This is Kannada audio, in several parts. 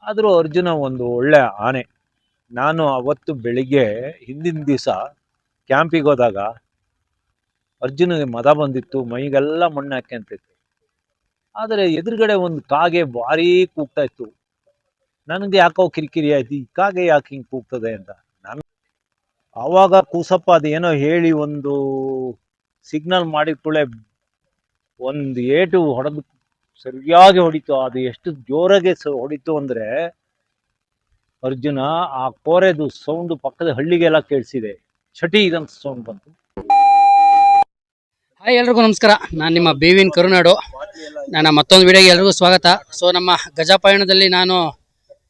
ಆದರೂ ಅರ್ಜುನ ಒಂದು ಒಳ್ಳೆ ಆನೆ. ನಾನು ಅವತ್ತು ಬೆಳಿಗ್ಗೆ ಹಿಂದಿನ ದಿವಸ ಕ್ಯಾಂಪಿಗೆ ಹೋದಾಗ ಅರ್ಜುನಿಗೆ ಮದ ಬಂದಿತ್ತು, ಮೈಗೆಲ್ಲ ಮಣ್ಣು ಹಾಕ್ಯಂತಿತ್ತು. ಆದರೆ ಎದುರುಗಡೆ ಒಂದು ಕಾಗೆ ಭಾರೀ ಕೂಗ್ತಾ ಇತ್ತು. ನನಗೆ ಯಾಕೋ ಕಿರಿಕಿರಿ ಆಯ್ತು, ಈ ಕಾಗೆ ಯಾಕೆ ಹಿಂಗೆ ಕೂಗ್ತದೆ ಅಂತ. ನಾನು ಆವಾಗ ಕೂಸಪ್ಪ ಅದೇನೋ ಹೇಳಿ ಒಂದು ಸಿಗ್ನಲ್ ಮಾಡಿದ ಕೂಡಲೇ ಒಂದು ಏಟು ಹೊಡೆದು ಸರಿಯಾಗಿ ಹೊಡಿತು. ಅದು ಎಷ್ಟು ಜೋರಾಗಿ ಹೊಡಿತು ಅಂದರೆ ಅರ್ಜುನ ಆ ಕೋರೆದು ಸೌಂಡು ಪಕ್ಕದ ಹಳ್ಳಿಗೆಲ್ಲ ಕೇಳಿಸಿದೆ. ಚಟಿ ಇದಂತ ಸೌಂಡ್ ಬಂತು. ಹಾಯ್ ಎಲ್ರಿಗೂ ನಮಸ್ಕಾರ. ನಾನು ನಿಮ್ಮ ಬೇವಿನ ಕರುನಾಡು. ನನ್ನ ಮತ್ತೊಂದು ವಿಡಿಯೋಗೆ ಎಲ್ರಿಗೂ ಸ್ವಾಗತ. ಸೊ ನಮ್ಮ ಗಜ ಪಯಣದಲ್ಲಿ ನಾನು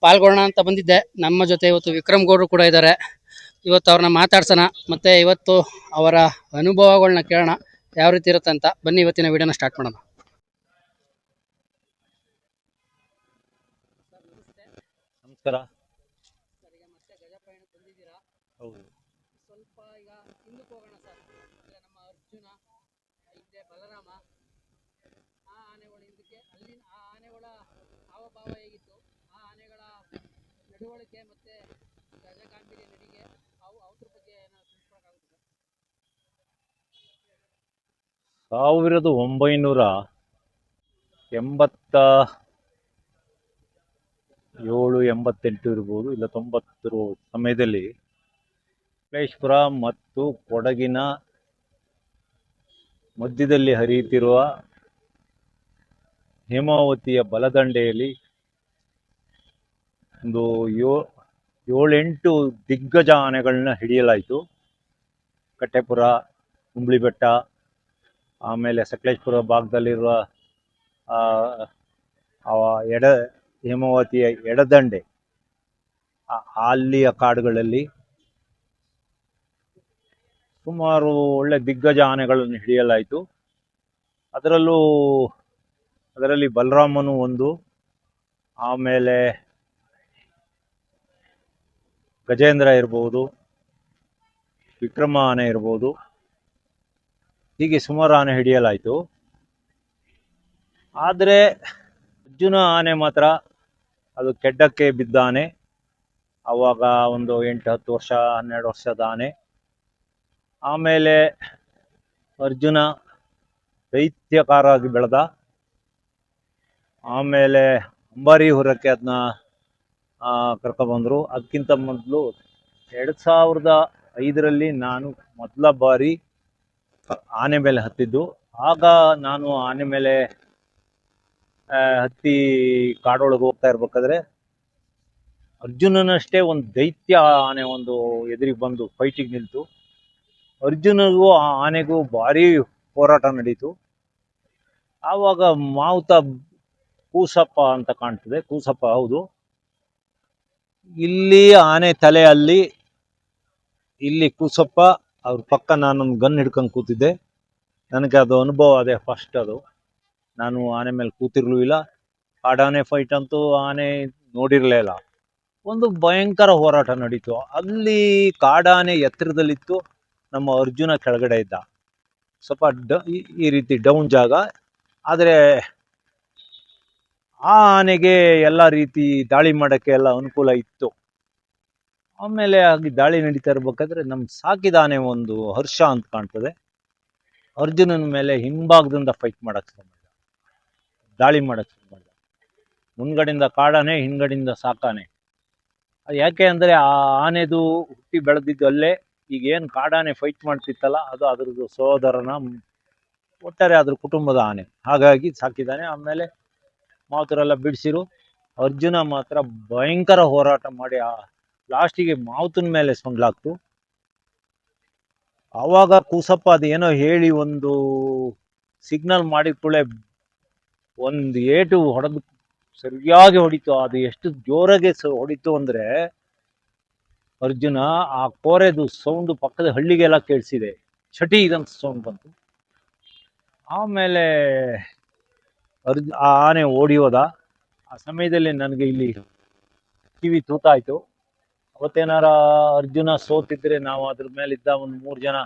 ಪಾಲ್ಗೊಳ್ಳೋಣ ಅಂತ ಬಂದಿದ್ದೆ. ನಮ್ಮ ಜೊತೆ ಇವತ್ತು ವಿಕ್ರಮ್ ಗೌಡ್ರು ಕೂಡ ಇದ್ದಾರೆ. ಇವತ್ತು ಅವ್ರನ್ನ ಮಾತಾಡ್ಸೋಣ, ಮತ್ತು ಇವತ್ತು ಅವರ ಅನುಭವಗಳನ್ನ ಕೇಳೋಣ ಯಾವ ರೀತಿ ಇರುತ್ತೆ ಅಂತ. ಬನ್ನಿ ಇವತ್ತಿನ ವಿಡಿಯೋನ ಸ್ಟಾರ್ಟ್ ಮಾಡೋಣ. ನಮಸ್ಕಾರ. ಹೌದು, ಸ್ವಲ್ಪ ಈಗ ಹಿಂದಕ್ಕೆ ಹೋಗೋಣ ಸರ್. ನಮ್ಮ ಅರ್ಜುನ ಹಿಂದೆ ಬಲರಾಮ, ಆ ಆನೆಗಳ ಹಿಂದಕ್ಕೆ ಅಲ್ಲಿನ ಆ ಆನೆಗಳ ಹಾವಭಾವ ಹೇಗಿತ್ತು, ಆ ಆನೆಗಳ ನಡವಳಿಕೆ ಮತ್ತೆ ಗಜಗಾಂಭೀರ್ಯ ನಡಿಗೆ ಅವ್ರ ಬಗ್ಗೆ ಏನಾದ್ರು ತಿಳಿಸ್ಕೊಳಕ್ಕಾಗುತ್ತೆ ಸರ್? 1987-88 ಇರ್ಬೋದು, ಇಲ್ಲ 90 ಸಮಯದಲ್ಲಿ ಸಕಲೇಶಪುರ ಮತ್ತು ಕೊಡಗಿನ ಮಧ್ಯದಲ್ಲಿ ಹರಿಯುತ್ತಿರುವ ಹೇಮಾವತಿಯ ಬಲದಂಡೆಯಲ್ಲಿ ಒಂದು 7-8 ದಿಗ್ಗಜ ಆನೆಗಳನ್ನ ಹಿಡಿಯಲಾಯಿತು. ಕಟ್ಟೆಪುರ, ಕುಂಬ್ಳಿಬೆಟ್ಟ, ಆಮೇಲೆ ಸಕಲೇಶಪುರ ಭಾಗದಲ್ಲಿರುವ ಹೇಮಾವತಿಯ ಎಡದಂಡೆ, ಅಲ್ಲಿಯ ಕಾಡುಗಳಲ್ಲಿ ಸುಮಾರು ಒಳ್ಳೆ ದಿಗ್ಗಜ ಆನೆಗಳನ್ನು ಹಿಡಿಯಲಾಯಿತು. ಅದರಲ್ಲಿ ಬಲರಾಮನು ಒಂದು, ಆಮೇಲೆ ಗಜೇಂದ್ರ ಇರ್ಬೋದು, ವಿಕ್ರಮ ಆನೆ ಇರ್ಬೋದು, ಹೀಗೆ ಸುಮಾರು ಆನೆ ಹಿಡಿಯಲಾಯಿತು. ಆದರೆ ಅರ್ಜುನ ಆನೆ ಮಾತ್ರ ಅದು ಕೆಡ್ಡಕ್ಕೆ ಬಿದ್ದ ಆನೆ. ಆವಾಗ ಒಂದು 8-10 ವರ್ಷ, 12 ವರ್ಷದ ಆನೆ. ಆಮೇಲೆ ಅರ್ಜುನ ದೈತ್ಯಕಾರಾಗಿ ಬೆಳೆದ. ಆಮೇಲೆ ಅಂಬಾರಿ ಹೊರಕ್ಕೆ ಅದನ್ನ ಕರ್ಕೊಬಂದರು. ಅದಕ್ಕಿಂತ ಮೊದಲು 2005ರಲ್ಲಿ ನಾನು ಮೊದಲ ಬಾರಿ ಆನೆ ಮೇಲೆ ಹತ್ತಿದ್ದು. ಆಗ ನಾನು ಆನೆ ಮೇಲೆ ಹತ್ತಿ ಕಾಡೊಳಗೆ ಹೋಗ್ತಾ ಇರ್ಬೇಕಾದ್ರೆ ಅರ್ಜುನನಷ್ಟೇ ಒಂದು ದೈತ್ಯ ಆನೆ ಒಂದು ಎದುರಿಗೆ ಬಂದು ಫೈಟಿಗೆ ನಿಲ್ತು. ಅರ್ಜುನಿಗೂ ಆ ಆನೆಗೂ ಭಾರಿ ಹೋರಾಟ ನಡೀತು. ಆವಾಗ ಮಾವುತ ಕೂಸಪ್ಪ ಅಂತ ಕಾಣ್ತದೆ, ಕೂಸಪ್ಪ ಹೌದು, ಇಲ್ಲಿ ಆನೆ ತಲೆ ಅಲ್ಲಿ, ಇಲ್ಲಿ ಕೂಸಪ್ಪ, ಅವ್ರ ಪಕ್ಕ ನಾನೊಂದು ಗನ್ ಹಿಡ್ಕೊಂಡು ಕೂತಿದ್ದೆ. ನನಗೆ ಅದು ಅನುಭವ ಅದೇ ಫಸ್ಟ್. ಅದು ನಾನು ಆನೆ ಮೇಲೆ ಕೂತಿರ್ಲೂ ಇಲ್ಲ, ಕಾಡಾನೆ ಫೈಟ್ ಅಂತೂ ಆನೆ ನೋಡಿರ್ಲೇ ಇಲ್ಲ. ಒಂದು ಭಯಂಕರ ಹೋರಾಟ ನಡೀತು. ಅಲ್ಲಿ ಕಾಡಾನೆ ಎತ್ತರದಲ್ಲಿತ್ತು, ನಮ್ಮ ಅರ್ಜುನ ಕೆಳಗಡೆ ಇದ್ದ, ಸ್ವಲ್ಪ ಈ ರೀತಿ ಡೌನ್ ಜಾಗ. ಆದರೆ ಆ ಆನೆಗೆ ಎಲ್ಲ ರೀತಿ ದಾಳಿ ಮಾಡೋಕ್ಕೆ ಎಲ್ಲ ಅನುಕೂಲ ಇತ್ತು. ಆಮೇಲೆ ಆಗಿ ದಾಳಿ ನಡೀತಾ ಇರ್ಬೇಕಾದ್ರೆ ನಮ್ಮ ಸಾಕಿದ ಆನೆ ಒಂದು ಹರ್ಷ ಅಂತ ಕಾಣ್ತದೆ, ಅರ್ಜುನನ ಮೇಲೆ ಹಿಂಭಾಗದಿಂದ ಫೈಟ್ ಮಾಡಕ್ಕೆ ಶುರು ಮಾಡಿದ, ದಾಳಿ ಮಾಡಕ್ಕೆ ಶುರು ಮಾಡಿದ. ಮುಂದ್ಗಡೆಯಿಂದ ಕಾಡಾನೆ, ಹಿಂದ್ಗಡೆಯಿಂದ ಸಾಕಾನೆ. ಅದು ಯಾಕೆ ಅಂದರೆ ಆ ಆನೆದು ಹುಟ್ಟಿ ಬೆಳೆದಿದ್ದು ಅಲ್ಲೇ. ಈಗೇನು ಕಾಡಾನೆ ಫೈಟ್ ಮಾಡ್ತಿತ್ತಲ್ಲ, ಅದು ಅದ್ರದ್ದು ಸಹೋದರನ, ಒಟ್ಟಾರೆ ಅದ್ರ ಕುಟುಂಬದ ಆನೆ, ಹಾಗಾಗಿ ಸಾಕಿದ್ದಾನೆ. ಆಮೇಲೆ ಮಾವುತರೆಲ್ಲ ಬಿಡಿಸಿರು. ಅರ್ಜುನ ಮಾತ್ರ ಭಯಂಕರ ಹೋರಾಟ ಮಾಡಿ ಲಾಸ್ಟಿಗೆ ಮಾವುತನ ಮೇಲೆ ಸೊಂಡ್ಲಾಗ್ತು. ಆವಾಗ ಕೂಸಪ್ಪ ಅದೇನೋ ಹೇಳಿ ಒಂದು ಸಿಗ್ನಲ್ ಮಾಡಿದ ಕೂಡಲೇ ಒಂದು ಏಟು ಹೊಡೆದು ಸರಿಯಾಗಿ ಹೊಡಿತು. ಅದು ಎಷ್ಟು ಜೋರಾಗಿ ಹೊಡಿತು ಅಂದರೆ ಅರ್ಜುನ ಆ ಕೋರೆದು ಸೌಂಡು ಪಕ್ಕದ ಹಳ್ಳಿಗೆಲ್ಲ ಕೇಳಿಸಿದೆ. ಚಟಿ ಇದಂತ ಸೌಂಡ್ ಬಂತು. ಆಮೇಲೆ ಆ ಆನೆ ಓಡಿ ಹೋದ. ಆ ಸಮಯದಲ್ಲಿ ನನಗೆ ಇಲ್ಲಿ ಕಿವಿ ತೂತಾಯ್ತು. ಅವತ್ತೇನಾರ ಅರ್ಜುನ ಸೋತಿದ್ರೆ ನಾವು ಅದ್ರ ಮೇಲಿದ್ದ ಒಂದು 3 ಜನ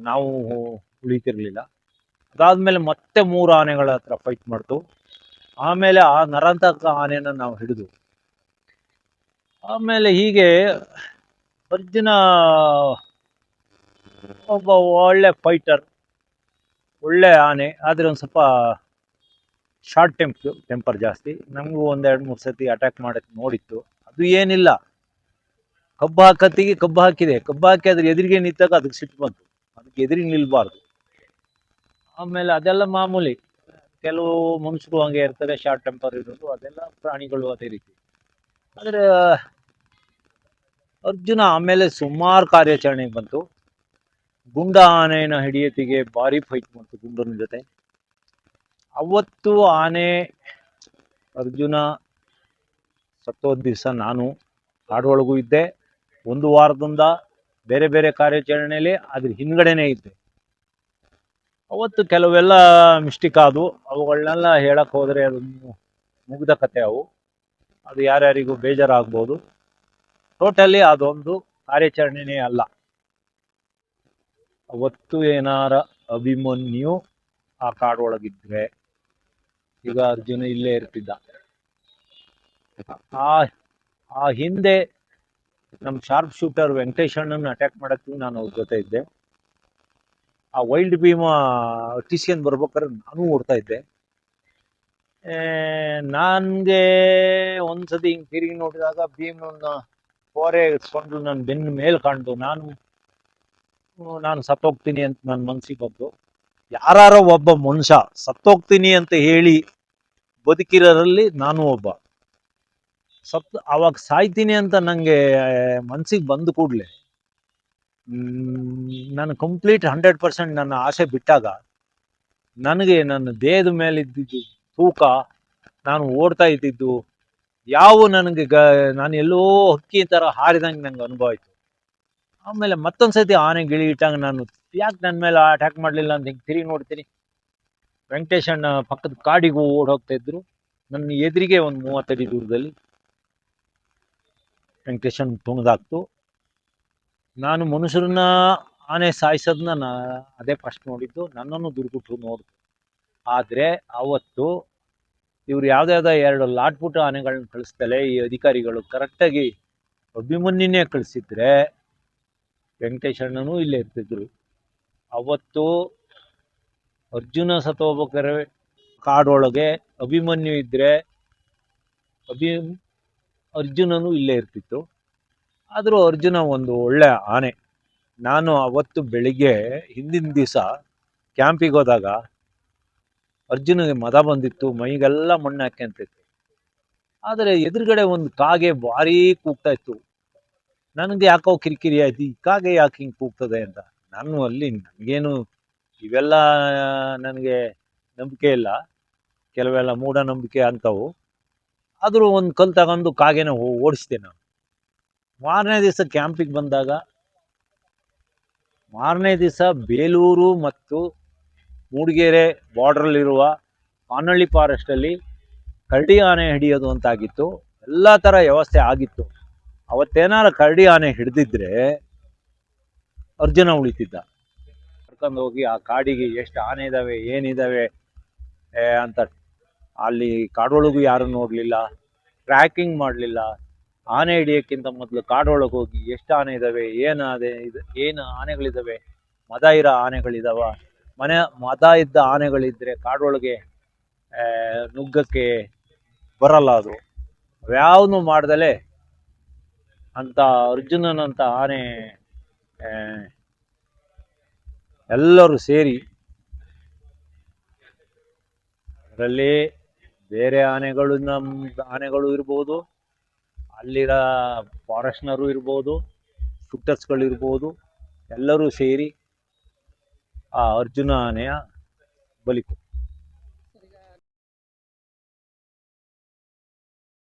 ನಾವು ಉಳಿತಿರ್ಲಿಲ್ಲ. ಅದಾದ್ಮೇಲೆ ಮತ್ತೆ 3 ಆನೆಗಳ ಹತ್ರ ಫೈಟ್ ಮಾಡ್ತು. ಆಮೇಲೆ ಆ ನರಾಂತಕ ಆನೆನ ನಾವು ಹಿಡಿದು ಆಮೇಲೆ ಹೀಗೆ ಅರ್ಜುನ ಒಬ್ಬ ಒಳ್ಳೆ ಫೈಟರ್, ಒಳ್ಳೆ ಆನೆ, ಆದರೆ ಒಂದು ಸ್ವಲ್ಪ ಶಾರ್ಟ್ ಟೆಂಪರ್ ಜಾಸ್ತಿ. ನಮಗೂ ಒಂದೆರಡು ಮೂರು ಸತಿ ಅಟ್ಯಾಕ್ ಮಾಡಕ್ಕೆ ನೋಡಿತ್ತು. ಅದು ಏನಿಲ್ಲ, ಕಬ್ಬು ಹಾಕತ್ತಿಗೆ ಕಬ್ಬು ಹಾಕಿದೆ, ಕಬ್ಬು ಹಾಕಿ ಅದ್ರ ಎದುರಿಗೆ ನಿಂತಾಗ ಅದಕ್ಕೆ ಸಿಟ್ಟು ಬಂತು, ಅದಕ್ಕೆ ಎದುರಿಗೆ ನಿಲ್ಬಾರ್ದು. ಆಮೇಲೆ ಅದೆಲ್ಲ ಮಾಮೂಲಿ, ಕೆಲವು ಮನುಷ್ಯರು ಹಂಗೆ ಇರ್ತಾರೆ, ಶಾರ್ಟ್ ಟೆಂಪರ್ ಇರೋದು, ಅದೆಲ್ಲ ಪ್ರಾಣಿಗಳು ಅದೇ ರೀತಿ. ಆದರೆ ಅರ್ಜುನ ಆಮೇಲೆ ಸುಮಾರು ಕಾರ್ಯಾಚರಣೆಗೆ ಬಂತು. ಗುಂಡ ಆನೆನ ಹಿಡಿಯತಿಗೆ ಭಾರಿ ಫೈಟ್ ಮಾಡ್ತು ಗುಂಡನ ಜೊತೆ. ಅವತ್ತು ಆನೆ ಅರ್ಜುನ ಸತ್ತೋದ್ ದಿವಸ ನಾನು ಕಾಡೊಳಗೂ ಇದ್ದೆ. ಒಂದು ವಾರದಿಂದ ಬೇರೆ ಬೇರೆ ಕಾರ್ಯಾಚರಣೆಯಲ್ಲಿ ಅದ್ರ ಹಿಂದ್ಗಡೆನೇ ಇದ್ದೆ. ಅವತ್ತು ಕೆಲವೆಲ್ಲ ಮಿಸ್ಟೇಕ್ ಆದವು, ಅವುಗಳನ್ನೆಲ್ಲ ಹೇಳಕ್ ಹೋದ್ರೆ ಅದನ್ನು ಮುಗ್ದ ಕತೆ ಅವು. ಅದು ಯಾರ್ಯಾರಿಗೂ ಬೇಜಾರಾಗ್ಬೋದು. ಟೋಟಲಿ ಅದೊಂದು ಕಾರ್ಯಾಚರಣೆನೇ ಅಲ್ಲ. ಅವತ್ತು ಏನಾರ ಅಭಿಮನ್ಯು ಆ ಕಾಡೊಳಗಿದ್ರೆ ಈಗ ಅರ್ಜುನ ಇಲ್ಲೇ ಇರ್ತಿದ್ದ. ಆ ಆ ಹಿಂದೆ ನಮ್ಮ ಶಾರ್ಪ್ ಶೂಟರ್ ವೆಂಕಟೇಶ್ ಅಣ್ಣನ ಅಟ್ಯಾಕ್ ಮಾಡಕ್ಕೆ ನಾನು ಅವ್ರ ಜೊತೆ ಇದ್ದೆ. ಆ ವೈಲ್ಡ್ ಭೀಮ ಟಿಸ್ಕೊಂಡ್ ಬರ್ಬೇಕಾದ್ರೆ ನಾನು ಓಡ್ತಾ ಇದ್ದೆ. ನನ್ಗೆ ಒಂದ್ಸತಿ ಹಿಂಗ್ ತಿರುಗಿ ನೋಡಿದಾಗ ಭೀಮನ ಕೋರೆ ಇಸ್ಕೊಂಡು ನನ್ನ ಬೆನ್ನ ಮೇಲೆ ಕಾಣ್ದು. ನಾನು ಸತ್ತೋಗ್ತೀನಿ ಅಂತ ನನ್ನ ಮನ್ಸಿಗೆ ಬಂತು. ಯಾರೋ ಒಬ್ಬ ಮನುಷ್ಯ ಸತ್ತೋಗ್ತೀನಿ ಅಂತ ಹೇಳಿ ಬದುಕಿರೋರಲ್ಲಿ ನಾನು ಒಬ್ಬ. ಅವಾಗ ಸಾಯ್ತೀನಿ ಅಂತ ನಂಗೆ ಮನ್ಸಿಗೆ ಬಂದ ಕೂಡಲೇ ನಾನು ಕಂಪ್ಲೀಟ್ 100% ನನ್ನ ಆಸೆ ಬಿಟ್ಟಾಗ ನನಗೆ ನನ್ನ ದೇಹದ ಮೇಲೆ ಇದ್ದಿದ್ದು ತೂಕ, ನಾನು ಓಡ್ತಾ ಇದ್ದಿದ್ದು ನನಗೆ ನಾನು ಎಲ್ಲೋ ಹಕ್ಕಿ ಥರ ಹಾರಿದಂಗೆ ನಂಗೆ ಅನುಭವ ಆಯ್ತು. ಆಮೇಲೆ ಮತ್ತೊಂದ್ಸತಿ ಆನೆ ಗಿಳಿ ಇಟ್ಟಾಗ ನಾನು ಯಾಕೆ ನನ್ನ ಮೇಲೆ ಅಟ್ಯಾಕ್ ಮಾಡಲಿಲ್ಲ ಅಂತ ಹಿಂಗೆ ತಿರುಗಿ ನೋಡ್ತೀನಿ. ವೆಂಕಟೇಶ್ ಅಣ್ಣ ಪಕ್ಕದ ಕಾಡಿಗೂ ಓಡ್ ಹೋಗ್ತಾ ಇದ್ರು. ನನ್ನ ಎದುರಿಗೆ ಒಂದು 30 ಅಡಿ ದೂರದಲ್ಲಿ ವೆಂಕಟೇಶನ್ ತುಣಿದಾಕ್ತು. ನಾನು ಮನುಷ್ಯರನ್ನ ಆನೆ ಸಾಯಿಸೋದನ್ನ ಅದೇ ಫಸ್ಟ್ ನೋಡಿದ್ದು, ನನ್ನನ್ನು ದುರ್ಗುಟ್ರು ನೋಡಿದ್ರು. ಆದರೆ ಅವತ್ತು ಇವ್ರು ಯಾವ್ದಾವ್ದೋ 2 ಲಾಟ್ಪುಟ ಆನೆಗಳನ್ನ ಕಳಿಸ್ತಲೇ ಈ ಅಧಿಕಾರಿಗಳು ಕರೆಕ್ಟಾಗಿ ಅಭಿಮನ್ಯುನೇ ಕಳಿಸಿದ್ರೆ ವೆಂಕಟೇಶಣ್ಣನೂ ಇಲ್ಲೇ ಇರ್ತಿದ್ರು. ಅವತ್ತು ಅರ್ಜುನ ಸತ್ತೋಗ್ಬೇಕಾದ್ರೆ ಕಾಡೊಳಗೆ ಅಭಿಮನ್ಯು ಇದ್ರೆ ಅರ್ಜುನನು ಇಲ್ಲೇ ಇರ್ತಿತ್ತು. ಆದರೂ ಅರ್ಜುನ ಒಂದು ಒಳ್ಳೆ ಆನೆ. ನಾನು ಅವತ್ತು ಬೆಳಿಗ್ಗೆ ಹಿಂದಿನ ದಿವಸ ಕ್ಯಾಂಪಿಗೆ ಹೋದಾಗ ಅರ್ಜುನಿಗೆ ಮದ ಬಂದಿತ್ತು, ಮೈಗೆಲ್ಲ ಮಣ್ಣು ಹಾಕ್ಯಂತಿತ್ತು. ಆದರೆ ಎದುರುಗಡೆ ಒಂದು ಕಾಗೆ ಭಾರಿ ಕೂಗ್ತಾ ಇತ್ತು. ನನಗೆ ಯಾಕೋ ಕಿರಿಕಿರಿ ಆಯ್ತು, ಈ ಕಾಗೆ ಯಾಕೆ ಹಿಂಗೆ ಕೂಗ್ತದೆ ಅಂತ. ನಾನು ಅಲ್ಲಿ ನನಗೇನು ಇವೆಲ್ಲ ನನಗೆ ನಂಬಿಕೆ ಇಲ್ಲ, ಕೆಲವೆಲ್ಲ ಮೂಢನಂಬಿಕೆ ಅಂತವು. ಆದರೂ ಒಂದು ಕಲ್ಲು ತಗೊಂಡು ಕಾಗೆನ ಓಡಿಸಿದೆ ನಾನು. ಮಾರನೇ ದಿವಸ ಬೇಲೂರು ಮತ್ತು ಮೂಡಿಗೆರೆ ಬಾರ್ಡ್ರಲ್ಲಿರುವ ಕಾನಹಳ್ಳಿ ಫಾರೆಸ್ಟಲ್ಲಿ ಕರಡಿ ಆನೆ ಹಿಡಿಯೋದು ಅಂತಾಗಿತ್ತು. ಎಲ್ಲ ಥರ ವ್ಯವಸ್ಥೆ ಆಗಿತ್ತು. ಅವತ್ತೇನಾರ ಕರಡಿ ಆನೆ ಹಿಡಿದಿದ್ರೆ ಅರ್ಜುನ ಉಳಿತಿದ್ದ. ಕರ್ಕೊಂಡು ಹೋಗಿ ಆ ಕಾಡಿಗೆ ಎಷ್ಟು ಆನೆ ಇದ್ದಾವೆ ಏನಿದ್ದಾವೆ ಅಂತ ಅಲ್ಲಿ ಕಾಡೊಳಗೂ ಯಾರು ನೋಡಲಿಲ್ಲ, ಟ್ರ್ಯಾಕಿಂಗ್ ಮಾಡಲಿಲ್ಲ. ಆನೆ ಹಿಡಿಯೋಕ್ಕಿಂತ ಮೊದಲು ಕಾಡೊಳಗೆ ಹೋಗಿ ಎಷ್ಟು ಆನೆ ಇದ್ದಾವೆ, ಏನು ಆನೆಗಳಿದ್ದಾವೆ, ಮದ ಇರೋ ಆನೆಗಳಿದಾವ, ಮದ ಇದ್ದ ಆನೆಗಳಿದ್ರೆ ಕಾಡೊಳಗೆ ನುಗ್ಗಕ್ಕೆ ಬರಲ್ಲ. ಅದು ಯಾವನು ಮಾಡ್ದಲೆ ಅಂತ ಅರ್ಜುನನಂತ ಆನೆ ಎಲ್ಲರೂ ಸೇರಿ ಅದರಲ್ಲಿ ಬೇರೆ ಆನೆಗಳು, ನಮ್ಮ ಆನೆಗಳು ಇರ್ಬೋದು, ಅಲ್ಲಿರೋ ಫಾರೆಸ್ಟ್ನರು ಇರ್ಬೋದು, ಶೂಟರ್ಸ್ಗಳು ಇರ್ಬೋದು, ಎಲ್ಲರೂ ಸೇರಿ ಆ ಅರ್ಜುನ ಆನೆಯ ಬಲಿ ಕೊಟ್ಟರು.